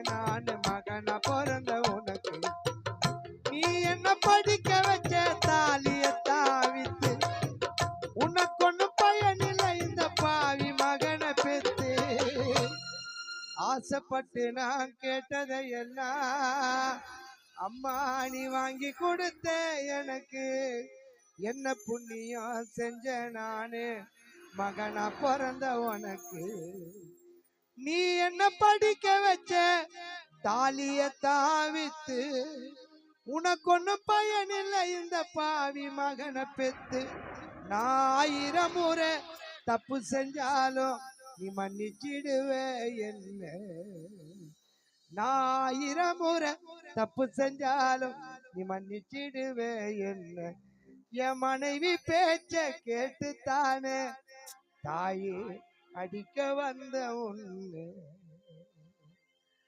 நான் மகனா பிறந்த உனக்கு. நீ என்ன படிக்க வச்ச தாலிய தாவித்து உனக்கு ஒண்ணு பயனில்லை இந்த பாவி மகனை பெத்து. ஆசைப்பட்டு நான் கேட்டதை எல்லாம் அம்மா நீ வாங்கி கொடுத்த எனக்கு. என்ன புண்ணியம் செஞ்ச நானு மகனா பிறந்த உனக்கு. நீ என்ன படிக்க வச்ச தாலிய தாவித்து உனக்கு ஒண்ணு பயனில்லை இந்த பாவி மகனை பெத்து. நான் 1000 முறை தப்பு செஞ்சாலும் நீ மன்னிச்சிடுவே என்ன. நான் 1000 முறை தப்பு செஞ்சாலும் நீ மன்னிச்சிடுவே என்ன. என் மனைவி பேச்ச கேட்டுத்தானே தாயே அடிக்க வந்த உன்னை.